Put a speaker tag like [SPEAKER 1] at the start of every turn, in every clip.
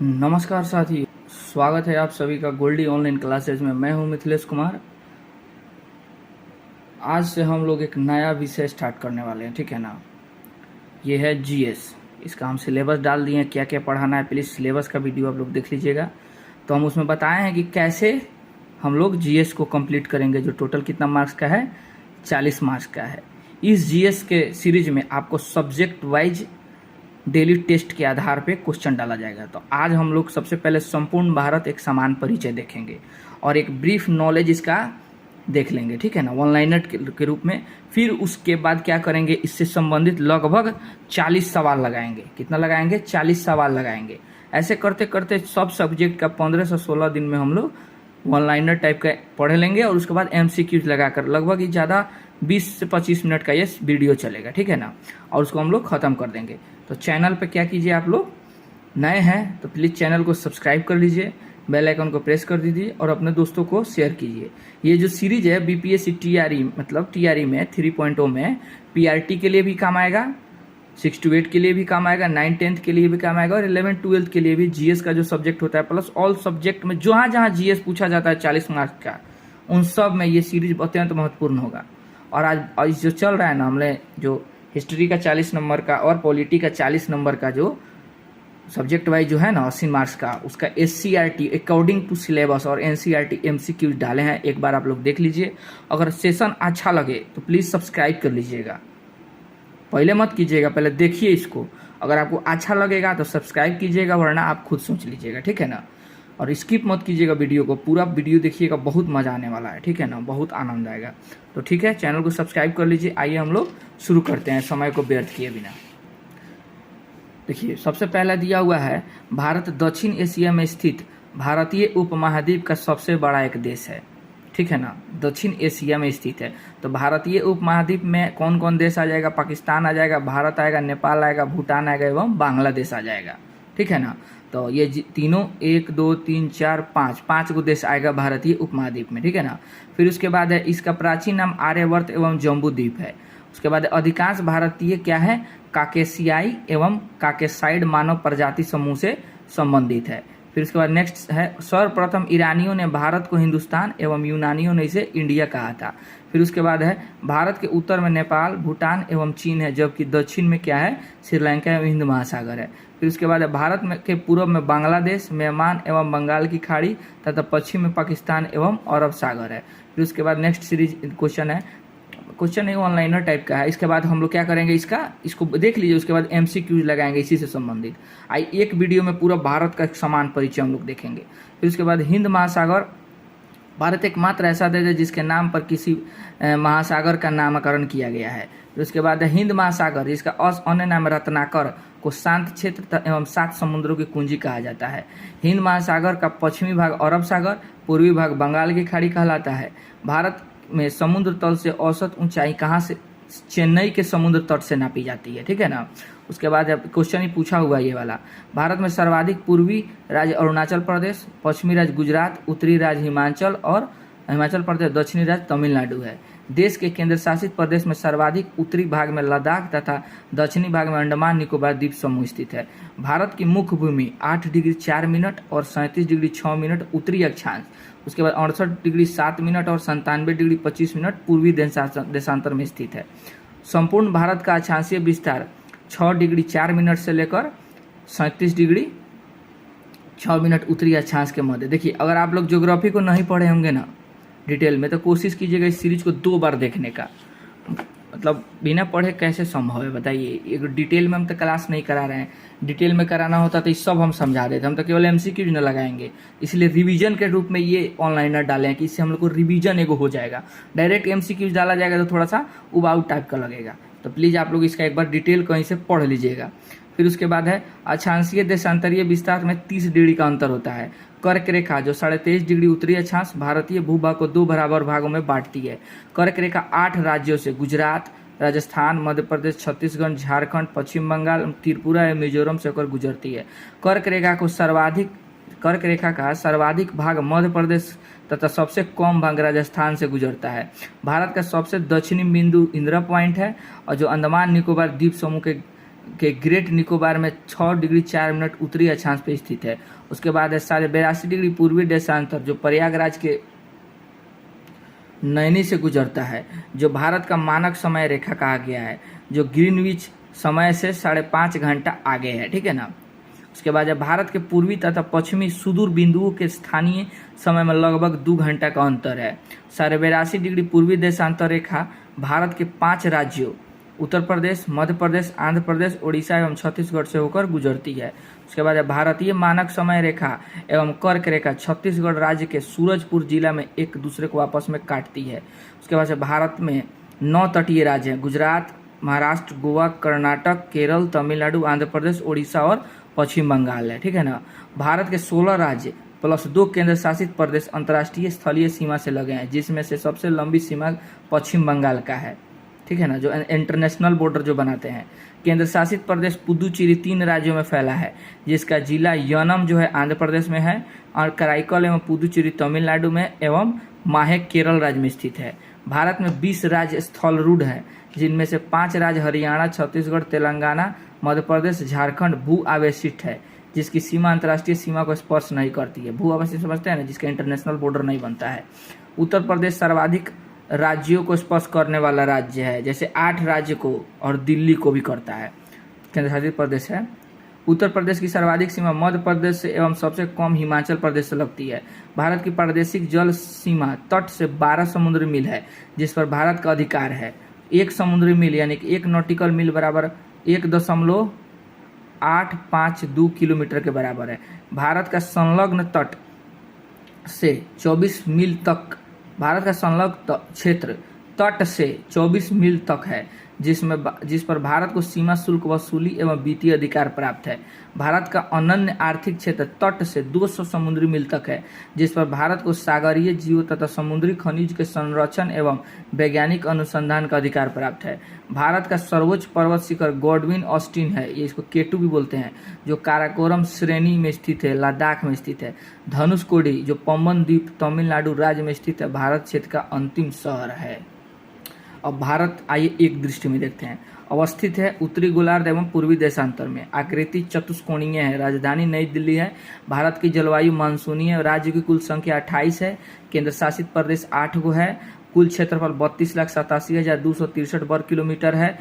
[SPEAKER 1] नमस्कार साथी, स्वागत है आप सभी का गोल्डी ऑनलाइन क्लासेज में। मैं हूं मिथिलेश कुमार। आज से हम लोग एक नया विषय स्टार्ट करने वाले हैं, ठीक है ना। ये है जीएस। इसका हम सिलेबस डाल दिए हैं, क्या क्या पढ़ाना है। प्लीज़ सिलेबस का वीडियो आप लोग देख लीजिएगा। तो हम उसमें बताए हैं कि कैसे हम लोग जीएस को कंप्लीट करेंगे, जो टोटल कितना मार्क्स का है, 40 मार्क्स का है। इस जीएस के सीरीज में आपको सब्जेक्ट वाइज डेली टेस्ट के आधार पे क्वेश्चन डाला जाएगा। तो आज हम लोग सबसे पहले संपूर्ण भारत एक समान परिचय देखेंगे और एक ब्रीफ नॉलेज इसका देख लेंगे, ठीक है ना, वन लाइनर के रूप में। फिर उसके बाद क्या करेंगे, इससे संबंधित लगभग 40 सवाल लगाएंगे। कितना लगाएंगे? 40 सवाल लगाएंगे। ऐसे करते करते सब सब्जेक्ट का 15 से 16 दिन में हम लोग वन लाइनर टाइप का पढ़ लेंगे और उसके बाद एमसीक्यूज लगाकर लगभग ही ज़्यादा 20 से 25 मिनट का ये वीडियो चलेगा, ठीक है ना, और उसको हम लोग ख़त्म कर देंगे। तो चैनल पे क्या कीजिए, आप लोग नए हैं तो प्लीज़ चैनल को सब्सक्राइब कर लीजिए, बेल आइकन को प्रेस कर दीजिए और अपने दोस्तों को शेयर कीजिए। ये जो सीरीज है बीपीएससी टीआरई, मतलब टीआरई में 3.0 में पीआरटी के लिए भी काम आएगा, 6 to 8 के लिए भी काम आएगा, 9 10th के लिए भी काम आएगा और 11 12th के लिए भी जीएस का जो सब्जेक्ट होता है, प्लस ऑल सब्जेक्ट में जहाँ जहाँ जीएस पूछा जाता है 40 मार्क्स का, उन सब में ये सीरीज अत्यंत महत्वपूर्ण होगा। और आज जो चल रहा है ना, हमने जो हिस्ट्री का 40 नंबर का और पॉलिटी का 40 नंबर का जो सब्जेक्ट वाइज जो है ना 80 मार्क्स का, उसका एससीईआरटी अकॉर्डिंग टू सिलेबस और एनसीईआरटी एमसीक्यूज डाले हैं। एक बार आप लोग देख लीजिए। अगर सेशन अच्छा लगे तो प्लीज़ सब्सक्राइब कर लीजिएगा, पहले मत कीजिएगा, पहले देखिए इसको। अगर आपको अच्छा लगेगा तो सब्सक्राइब कीजिएगा, वरना आप खुद सोच लीजिएगा, ठीक है ना। और स्किप मत कीजिएगा वीडियो को, पूरा वीडियो देखिएगा, बहुत मज़ा आने वाला है, ठीक है ना, बहुत आनंद आएगा। तो ठीक है, चैनल को सब्सक्राइब कर लीजिए। आइए हम लोग शुरू करते हैं समय को व्यर्थ किए बिना। देखिए, सबसे पहला दिया हुआ है, भारत दक्षिण एशिया में स्थित भारतीय उपमहाद्वीप का सबसे बड़ा एक देश है, ठीक है ना, दक्षिण एशिया में स्थित है। तो भारतीय उपमहाद्वीप में कौन कौन देश आ जाएगा? पाकिस्तान आ जाएगा, भारत आएगा, नेपाल आएगा, भूटान आएगा एवं बांग्लादेश आ जाएगा, ठीक है ना। तो ये तीनों 1 2 3 4 5 गो देश आएगा भारतीय उपमहाद्वीप में, ठीक है ना। फिर उसके बाद है, इसका प्राचीन नाम आर्यवर्त एवं जम्बू द्वीप है। उसके बाद अधिकांश भारतीय क्या है, काकेशियाई एवं काकेसाइड मानव प्रजाति समूह से संबंधित है। फिर उसके बाद नेक्स्ट है, सर्वप्रथम ईरानियों ने भारत को हिंदुस्तान एवं यूनानियों ने इसे इंडिया कहा था। फिर उसके बाद है, भारत के उत्तर में नेपाल, भूटान एवं चीन है, जबकि दक्षिण में क्या है, श्रीलंका एवं हिंद महासागर है। फिर उसके बाद है, भारत में के पूर्व में बांग्लादेश, म्यांमार एवं बंगाल की खाड़ी तथा पश्चिम में पाकिस्तान एवं अरब सागर है। फिर उसके बाद नेक्स्ट सीरीज क्वेश्चन है, क्वेश्चन एक ऑनलाइनर टाइप का है। इसके बाद हम लोग क्या करेंगे, इसको देख लीजिए। उसके बाद एमसीक्यूज लगाएंगे इसी से संबंधित। एक वीडियो में पूरा भारत का समान परिचय हम लोग देखेंगे। फिर उसके बाद हिंद महासागर, भारत एकमात्र ऐसा देश है जिसके नाम पर किसी महासागर का नामकरण किया गया है। फिर उसके बाद हिंद महासागर, जिसका अन्य नाम रत्नाकर, को शांत क्षेत्र एवं 7 समुद्रों की कुंजी कहा जाता है। हिंद महासागर का पश्चिमी भाग अरब सागर, पूर्वी भाग बंगाल की खाड़ी कहलाता है। भारत में समुद्र तल से औसत ऊंचाई कहाँ से? चेन्नई के समुद्र तट से नापी जाती है, ठीक है ना। उसके बाद क्वेश्चन ही पूछा हुआ ये वाला, भारत में सर्वाधिक पूर्वी राज्य अरुणाचल प्रदेश, पश्चिमी राज्य गुजरात, उत्तरी राज्य हिमाचल प्रदेश, दक्षिणी राज्य तमिलनाडु है। देश के केंद्र शासित प्रदेश में सर्वाधिक उत्तरी भाग में लद्दाख तथा दक्षिणी भाग में अंडमान निकोबार द्वीप समूह स्थित है। भारत की मुख्य भूमि 8 डिग्री 4 मिनट और 37 डिग्री 6 मिनट उत्तरी अक्षांश, उसके बाद 68 डिग्री 7 मिनट और 97 डिग्री 25 मिनट पूर्वी देशांतर में स्थित है। संपूर्ण भारत का अक्षांशीय विस्तार 6 डिग्री 4 मिनट से लेकर 37 डिग्री 6 मिनट उत्तरी अक्षांश के मध्य। देखिए, अगर आप लोग ज्योग्राफी को नहीं पढ़े होंगे ना डिटेल में, तो कोशिश कीजिएगा इस सीरीज को 2 बार देखने का। मतलब बिना पढ़े कैसे संभव है बताइए। एक डिटेल में हम तो क्लास नहीं करा रहे हैं, डिटेल में कराना होता तो ये सब हम समझा देते। हम तो केवल एमसीक्यूज न लगाएंगे, इसलिए रिवीजन के रूप में ये ऑनलाइनर डाले हैं कि इससे हम लोग को रिवीजन एगो हो जाएगा। डायरेक्ट एमसीक्यूज डाला जाएगा तो थोड़ा सा उबाऊ टाइप का लगेगा। तो प्लीज़ आप लोग इसका एक बार डिटेल कहीं से पढ़ लीजिएगा। फिर उसके बाद है, अक्षांशीय देशांतरीय विस्तार में 30 डिग्री का अंतर होता है। कर्क रेखा जो 23.5 डिग्री उत्तरी अक्षांश भारतीय भूभाग को 2 बराबर भागों में बांटती है। कर्क रेखा 8 राज्यों से, गुजरात, राजस्थान, मध्य प्रदेश, छत्तीसगढ़, झारखंड, पश्चिम बंगाल, त्रिपुरा एवं मिजोरम से होकर गुजरती है। कर्क रेखा का सर्वाधिक भाग मध्य प्रदेश तथा सबसे कम भाग राजस्थान से गुजरता है। भारत का सबसे दक्षिणी बिंदु इंदिरा पॉइंट है और जो अंडमान निकोबार द्वीप समूह के के ग्रेट निकोबार में 6 डिग्री 4 मिनट उत्तरी अक्षांश पे स्थित है। उसके बाद है 82.5 डिग्री पूर्वी देशांतर जो प्रयागराज के नैनी से गुजरता है, जो भारत का मानक समय रेखा कहा गया है, जो ग्रीनविच समय से 5.5 घंटा आगे है, ठीक है ना। उसके बाद भारत के पूर्वी तथा पश्चिमी सुदूर बिंदुओं के स्थानीय समय में लगभग 2 घंटा का अंतर है। 82.5 डिग्री पूर्वी देशांतर रेखा भारत के 5 राज्यों उत्तर प्रदेश, मध्य प्रदेश, आंध्र प्रदेश, ओडिशा एवं छत्तीसगढ़ से होकर गुजरती है। उसके बाद भारतीय मानक समय रेखा एवं कर्क रेखा छत्तीसगढ़ राज्य के सूरजपुर जिला में एक दूसरे को आपस में काटती है। उसके बाद भारत में 9 तटीय राज्य हैं, गुजरात, महाराष्ट्र, गोवा, कर्नाटक, केरल, तमिलनाडु, आंध्र प्रदेश, ओडिशा और पश्चिम बंगाल है, ठीक है ना। भारत के 16 राज्य प्लस 2 केंद्र शासित प्रदेश अंतर्राष्ट्रीय स्थलीय सीमा से लगे हैं, जिसमें से सबसे लंबी सीमा पश्चिम बंगाल का है, ठीक है ना, जो इंटरनेशनल बॉर्डर जो बनाते हैं। केंद्र शासित प्रदेश पुदुचेरी 3 राज्यों में फैला है, जिसका जिला यनम जो है आंध्र प्रदेश में है और कराईकल एवं पुदुचेरी तमिलनाडु में एवं माहे केरल राज्य में स्थित है। भारत में 20 राज्य स्थल रूढ़ है, जिनमें से 5 राज्य हरियाणा, छत्तीसगढ़, तेलंगाना, मध्य प्रदेश, झारखंड भू आवेशित है, जिसकी सीमा अंतर्राष्ट्रीय सीमा को स्पर्श नहीं करती है। भू आवेशित समझते हैं ना, जिसका इंटरनेशनल बॉर्डर नहीं बनता है। उत्तर प्रदेश सर्वाधिक राज्यों को स्पर्श करने वाला राज्य है, जैसे 8 राज्य को और दिल्ली को भी करता है, केंद्र शासित प्रदेश है। उत्तर प्रदेश की सर्वाधिक सीमा मध्य प्रदेश से एवं सबसे कम हिमाचल प्रदेश से लगती है। भारत की प्रादेशिक जल सीमा तट से 12 समुद्री मील है, जिस पर भारत का अधिकार है। 1 समुद्री मील यानी कि 1 नॉटिकल मील बराबर 1.852 किलोमीटर के बराबर है। भारत का संलग्न तट से 24 मील तक, भारत का संलग्न क्षेत्र तट से 24 मील तक है, जिस पर भारत को सीमा शुल्क वसूली एवं वित्तीय अधिकार प्राप्त है। भारत का अनन्य आर्थिक क्षेत्र तट से 200 समुद्री मील तक है, जिस पर भारत को सागरीय जीवों तथा समुद्री खनिज के संरक्षण एवं वैज्ञानिक अनुसंधान का अधिकार प्राप्त है। भारत का सर्वोच्च पर्वत शिखर गॉडविन ऑस्टिन है, ये इसको केटू भी बोलते हैं, जो काराकोरम श्रेणी में स्थित है, लद्दाख में स्थित है। धनुषकोडी जो पंबन द्वीप तमिलनाडु राज्य में स्थित है, भारत क्षेत्र का अंतिम शहर है। अब भारत आइए एक दृष्टि में देखते हैं। अवस्थित है उत्तरी गोलार्ध एवं पूर्वी देशांतर में, आकृति चतुष्कोणीय है, राजधानी नई दिल्ली है। भारत की जलवायु मानसूनी है। राज्य की कुल संख्या 28 है, केंद्र शासित प्रदेश 8 गो है। कुल क्षेत्रफल 32,87,263 वर्ग किलोमीटर है।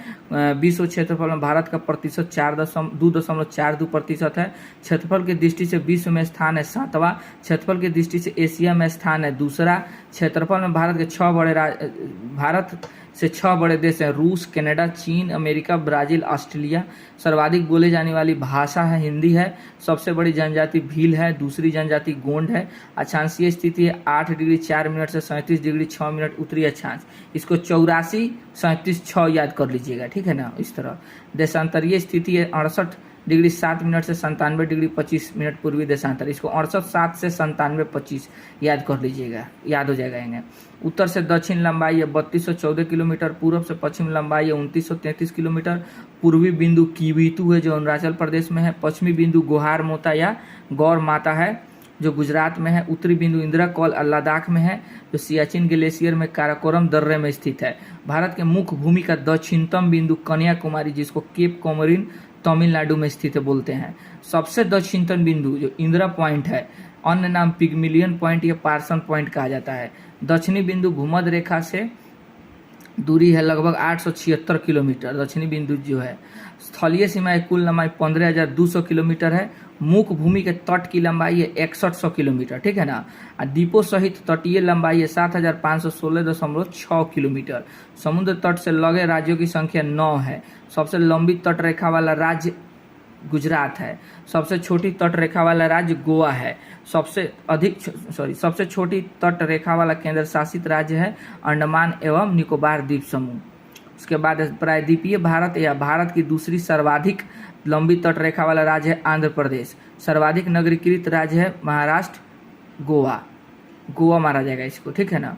[SPEAKER 1] विश्व क्षेत्रफल में भारत का प्रतिशत 2.42% है। क्षेत्रफल की दृष्टि से विश्व में स्थान है 7वां। क्षेत्रफल की दृष्टि से एशिया में स्थान है 2रा। क्षेत्रफल में भारत से 6 बड़े देश हैं, रूस, कनाडा, चीन, अमेरिका, ब्राजील, ऑस्ट्रेलिया। सर्वाधिक बोले जाने वाली भाषा है हिंदी है। सबसे बड़ी जनजाति भील है, दूसरी जनजाति गोंड है। अक्षांशीय स्थिति है 8 डिग्री 4 मिनट से 37 डिग्री 6 मिनट उत्तरी अक्षांश। इसको 84 37 6 याद कर लीजिएगा, ठीक है ना। इस तरह देशांतरीय स्थिति है 68 डिग्री 7 मिनट से 97 डिग्री 25 मिनट पूर्वी देशांतर। इसको 68 7 से 97 25 याद कर लीजिएगा, याद हो जाएगा इन्हें। उत्तर से दक्षिण लंबाई है 3214 किलोमीटर, पूर्व से पश्चिम लंबाई है 2933 किलोमीटर। पूर्वी बिंदु कीवीतु है जो अरुणाचल प्रदेश में है। पश्चिमी बिंदु गोहार मोता या गौर माता है जो गुजरात में है। उत्तरी बिंदु इंदिरा कौल लद्दाख में है, जो सियाचिन ग्लेशियर में काराकोरम दर्रे में स्थित है। भारत के मुख्य भूमि का दक्षिणतम बिंदु कन्याकुमारी, जिसको केप कोमोरिन तमिलनाडु में स्थित है बोलते हैं। सबसे दक्षिणतम बिंदु जो इंदिरा पॉइंट है, अन्य नाम पिग्मिलियन पॉइंट या पार्सन पॉइंट कहा जाता है। दक्षिणी बिंदु भूमध्य रेखा से दूरी है लगभग 876 किलोमीटर। दक्षिणी बिंदु जो है स्थलीय सीमा की कुल लंबाई 15,200 किलोमीटर है। मुख्य भूमि के तट की लंबाई है 6100 किलोमीटर, ठीक है ना। द्वीपों सहित तटीय लंबाई है 7,516.6 किलोमीटर। समुद्र तट से लगे राज्यों की संख्या 9 है। सबसे लंबी तट रेखा वाला राज्य गुजरात है। सबसे छोटी तट रेखा वाला राज्य गोवा है। सबसे छोटी तट रेखा वाला केंद्र शासित राज्य है अंडमान एवं निकोबार द्वीप समूह। उसके बाद प्रायद्वीपीय भारत या भारत की दूसरी सर्वाधिक लंबी तट रेखा वाला राज्य है आंध्र प्रदेश। सर्वाधिक नगरीकृत राज्य है महाराष्ट्र, गोवा मारा जाएगा इसको, ठीक है ना।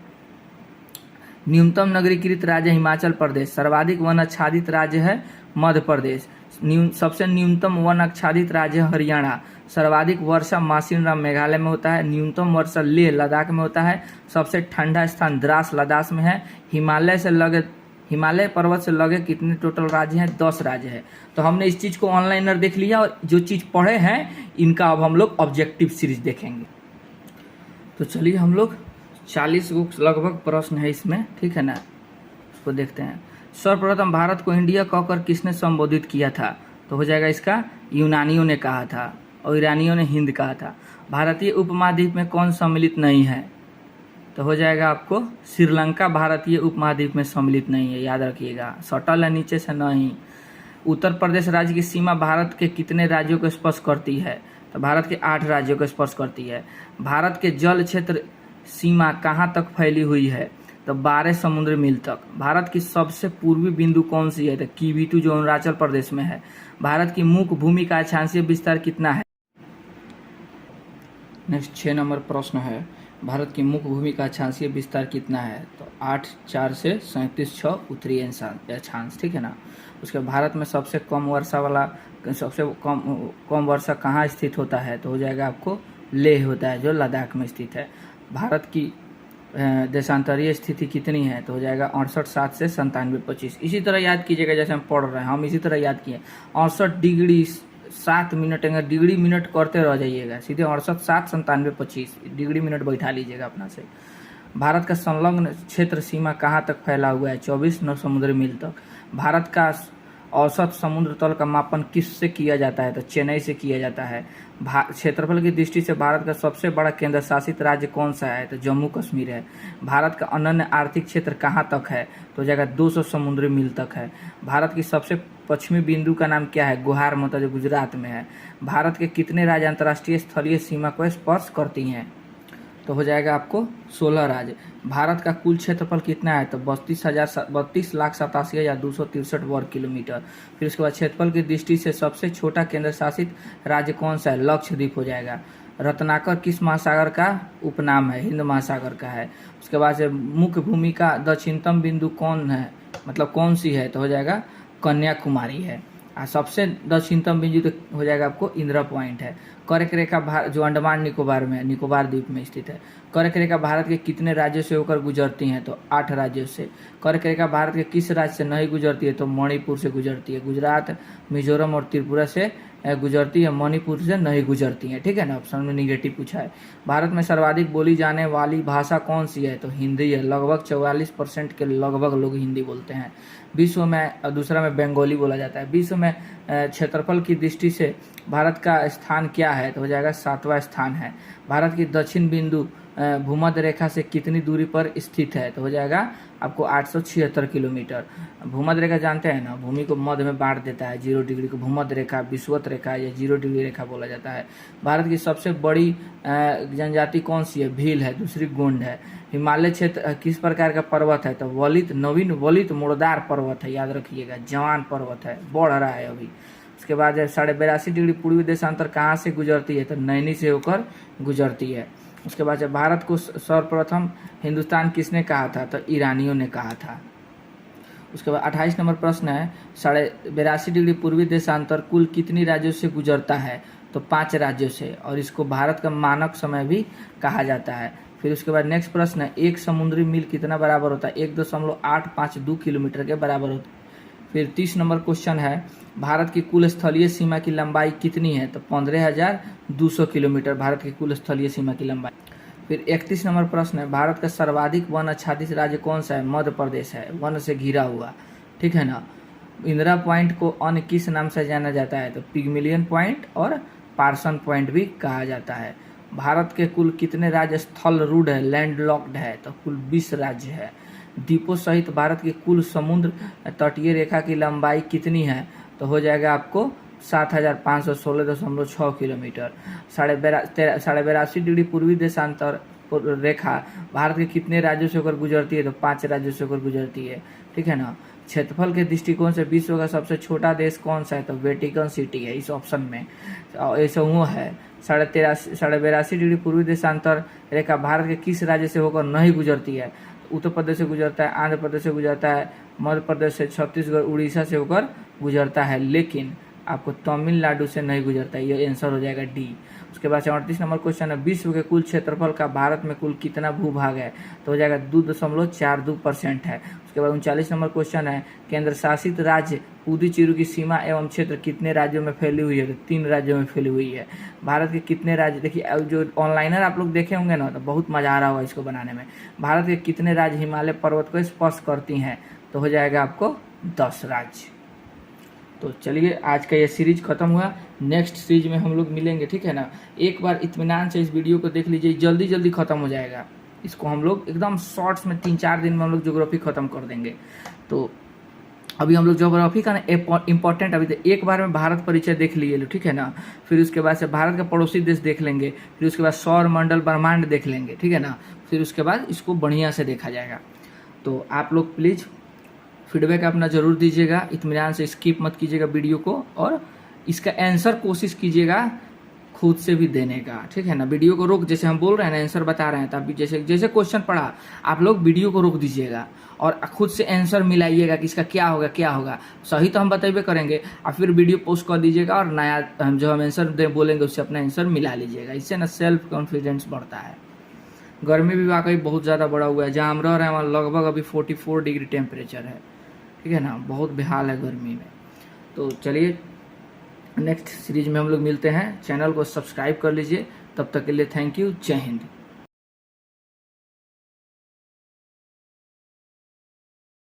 [SPEAKER 1] न्यूनतम नगरीकृत राज्य हिमाचल प्रदेश। सर्वाधिक वन आच्छादित राज्य है मध्य प्रदेश। सबसे न्यूनतम वन आच्छादित राज्य हरियाणा। सर्वाधिक वर्षा मासिनराम मेघालय में होता है। न्यूनतम वर्षा लेह लद्दाख में होता है। सबसे ठंडा स्थान द्रास लद्दाख में है। हिमालय पर्वत से लगे कितने टोटल राज्य हैं? 10 राज्य है। तो हमने इस चीज़ को ऑनलाइनर देख लिया और जो चीज़ पढ़े हैं इनका अब हम लोग ऑब्जेक्टिव सीरीज देखेंगे। तो चलिए हम लोग 40 लगभग प्रश्न है इसमें, ठीक है ना, उसको देखते हैं। सर्वप्रथम भारत को इंडिया कहकर किसने संबोधित किया था? तो हो जाएगा इसका यूनानियों ने कहा था और ईरानियों ने हिंद कहा था। भारतीय उपमहाद्वीप में कौन सम्मिलित नहीं है? तो हो जाएगा आपको श्रीलंका भारतीय उपमहाद्वीप में सम्मिलित नहीं है, याद रखिएगा, सटल है नीचे से नहीं। उत्तर प्रदेश राज्य की सीमा भारत के कितने राज्यों को स्पर्श करती है? तो भारत के 8 राज्यों को स्पर्श करती है। भारत के जल क्षेत्र सीमा कहाँ तक फैली हुई है? तो 12 समुद्री मील तक। भारत की सबसे पूर्वी बिंदु कौन सी है? तो कीवीटू जो अरुणाचल प्रदेश में है। भारत की मुख्य भूमि का अक्षांशीय विस्तार कितना है? नेक्स्ट 6 नंबर प्रश्न है, भारत की मुख्य भूमि का अक्षांशीय विस्तार कितना है? तो 8/4 से 37/6 उत्तरी अक्षांश, ठीक है ना। उसके भारत में सबसे कम वर्षा कहाँ स्थित होता है? तो हो जाएगा आपको लेह होता है जो लद्दाख में स्थित है। भारत की देशांतरीय स्थिति कितनी है? तो हो जाएगा 68/7 से 97/25। इसी तरह याद कीजिएगा जैसे हम पढ़ रहे हैं, हम इसी तरह याद किए। 68 डिग्री 7 मिनट, अगर डिग्री मिनट करते रह जाइएगा, सीधे 68/7 97/25 डिग्री मिनट बैठा लीजिएगा अपना से। भारत का संलग्न क्षेत्र सीमा कहाँ तक फैला हुआ है? 24 नौ समुद्री मील तक। भारत का औसत समुद्र तल का मापन किससे किया जाता है? तो चेन्नई से किया जाता है। क्षेत्रफल की दृष्टि से भारत का सबसे बड़ा केंद्र शासित राज्य कौन सा है? तो जम्मू कश्मीर है। भारत का अनन्य आर्थिक क्षेत्र कहाँ तक है? तो जगह 200 समुद्री मील तक है। भारत की सबसे पश्चिमी बिंदु का नाम क्या है? गुहार मता जो गुजरात में है। भारत के कितने राज्य अंतर्राष्ट्रीय स्थलीय सीमा को स्पर्श करती हैं? तो हो जाएगा आपको 16 राज्य। भारत का कुल क्षेत्रफल कितना है? तो 32,87,263 वर्ग किलोमीटर। फिर उसके बाद क्षेत्रफल की दृष्टि से सबसे छोटा केंद्र शासित राज्य कौन सा है? लक्षद्वीप हो जाएगा। रत्नाकर किस महासागर का उपनाम है? हिंद महासागर का है। उसके बाद से मुख्य भूमि का दक्षिणतम बिंदु कौन है, मतलब कौन सी है? तो हो जाएगा कन्याकुमारी है। सबसे दक्षिणतम बिंदु तो हो जाएगा आपको इंदिरा पॉइंट है। कर्क रेखा जो अंडमान निकोबार में, निकोबार द्वीप में स्थित है। कर्क रेखा भारत के कितने राज्यों से होकर गुजरती हैं? तो 8 राज्यों से। कर्क रेखा भारत के किस राज्य से नहीं गुजरती है? तो मणिपुर से गुजरती है। गुजरात, मिजोरम और त्रिपुरा से गुजरती है, मणिपुर से नहीं गुजरती है, ठीक है ना। ऑप्शन में निगेटिव पूछा है। भारत में सर्वाधिक बोली जाने वाली भाषा कौन सी है? तो हिंदी है। लगभग 44% के लगभग लोग हिंदी बोलते हैं। विश्व में दूसरा में बंगाली बोला जाता है। विश्व में क्षेत्रफल की दृष्टि से भारत का स्थान क्या है? तो हो जाएगा 7वां स्थान है। भारत की दक्षिण बिंदु भूमध्य रेखा से कितनी दूरी पर स्थित है? तो हो जाएगा आपको 876 किलोमीटर। भूमध्य रेखा जानते हैं ना, भूमि को मध्य में बांट देता है। 0 डिग्री को भूमध्य रेखा, विषुवत रेखा या 0 डिग्री रेखा बोला जाता है। भारत की सबसे बड़ी जनजाति कौन सी है? भील है। दूसरी गोंड है। हिमालय क्षेत्र किस प्रकार का पर्वत है? तो नवीन वलित मुड़दार पर्वत है, याद रखिएगा, जवान पर्वत है, बढ़ रहा है अभी। उसके बाद 82.5 डिग्री पूर्वी देशांतर कहाँ से गुजरती है? तो नैनी से होकर गुजरती है। उसके बाद भारत को सर्वप्रथम हिंदुस्तान किसने कहा था? तो ईरानियों ने कहा था। उसके बाद 28 नंबर प्रश्न है, 82.5 डिग्री पूर्वी देशांतर कुल कितनी राज्यों से गुजरता है? तो 5 राज्यों से, और इसको भारत का मानक समय भी कहा जाता है। फिर उसके बाद नेक्स्ट प्रश्न है, 1 समुद्री मील कितना बराबर होता है? 1.852 किलोमीटर के बराबर होता है। फिर 30 नंबर क्वेश्चन है, भारत की कुल स्थलीय सीमा की लंबाई कितनी है? तो 15,200 किलोमीटर भारत की कुल स्थलीय सीमा की लंबाई। फिर 31 नंबर प्रश्न है, भारत का सर्वाधिक वन आच्छादित राज्य कौन सा है? मध्य प्रदेश है, वन से घिरा हुआ, ठीक है ना। इंदिरा पॉइंट को अन्य किस नाम से जाना जाता है? तो पिग्मिलियन पॉइंट और पार्सन पॉइंट भी कहा जाता है। भारत के कुल कितने राज्य स्थल रूढ़ है, लैंडलॉक्ड है? तो कुल 20 राज्य है। द्वीपों सहित भारत की कुल समुद्र तटीय रेखा की लंबाई कितनी है? तो हो जाएगा आपको 7,516.6 किलोमीटर। 82.5 डिग्री पूर्वी देशांतर रेखा भारत के कितने राज्यों से होकर गुजरती है? तो 5 राज्यों से होकर गुजरती है, ठीक है ना। क्षेत्रफल के दृष्टिकोण से विश्व का सबसे छोटा देश कौन सा है? तो वेटिकन सिटी है इस ऑप्शन में, ऐसा वो है। 82.5 डिग्री पूर्वी देशांतर रेखा भारत के किस राज्य से होकर नहीं गुजरती है? उत्तर प्रदेश से गुजरता है, आंध्र प्रदेश से गुजरता है, मध्य प्रदेश से, छत्तीसगढ़, उड़ीसा से होकर गुजरता है। लेकिन आपको तमिलनाडु से नहीं गुजरता है, ये आंसर हो जाएगा डी। उसके बाद 38 नंबर क्वेश्चन है, विश्व के कुल क्षेत्रफल का भारत में कुल कितना भूभाग है, तो हो जाएगा 2.42% है। उसके बाद 39 नंबर क्वेश्चन है, केंद्र शासित राज्य पुदुचेरी की सीमा एवं क्षेत्र कितने राज्यों में फैली हुई है, तो 3 राज्यों में फैली हुई है। भारत के कितने राज्य, देखिए जो ऑनलाइनर आप लोग देखे होंगे ना, तो बहुत मजा आ रहा होगा इसको बनाने में। भारत के कितने राज्य हिमालय पर्वत को स्पर्श करती हैं, तो हो जाएगा आपको 10 राज्य। तो चलिए आज का ये सीरीज खत्म हुआ, नेक्स्ट सीरीज में हम लोग मिलेंगे, ठीक है ना। एक बार इत्मीनान से इस वीडियो को देख लीजिए, जल्दी जल्दी खत्म हो जाएगा। इसको हम लोग एकदम शॉर्ट्स में 3-4 दिन में हम लोग ज्योग्राफी खत्म कर देंगे। तो अभी हम लोग ज्योग्राफी का ना इम्पोर्टेंट अभी तो एक बार में भारत परिचय देख लिए लो, ठीक है ना। फिर उसके बाद से भारत के पड़ोसी देश देख लेंगे, फिर उसके बाद सौर मंडल ब्रह्मांड देख लेंगे, ठीक है ना। फिर उसके बाद इसको बढ़िया से देखा जाएगा। तो आप लोग प्लीज़ फीडबैक अपना ज़रूर दीजिएगा, इत्मीनान से स्किप मत कीजिएगा वीडियो को, और इसका आंसर कोशिश कीजिएगा खुद से भी देने का, ठीक है ना। वीडियो को रोक, जैसे हम बोल रहे हैं ना आंसर बता रहे हैं, तब भी जैसे जैसे क्वेश्चन पढ़ा आप लोग वीडियो को रोक दीजिएगा और खुद से आंसर मिलाइएगा कि इसका क्या होगा क्या होगा। सही तो हम बतेबे करेंगे, और फिर वीडियो पोस्ट कर दीजिएगा और नया जो हम आंसर बोलेंगे उससे अपना आंसर मिला लीजिएगा। इससे ना सेल्फ कॉन्फिडेंस बढ़ता है। गर्मी भी वाकई बहुत ज़्यादा बढ़ा हुआ है, जहाँ हम रह रहे हैं वहाँ लगभग अभी 44 डिग्री टेम्परेचर है, ठीक है ना। बहुत बेहाल है गर्मी में। तो चलिए नेक्स्ट सीरीज में हम लोग मिलते हैं। चैनल को सब्सक्राइब कर लीजिए। तब तक के लिए थैंक यू, जय हिंद।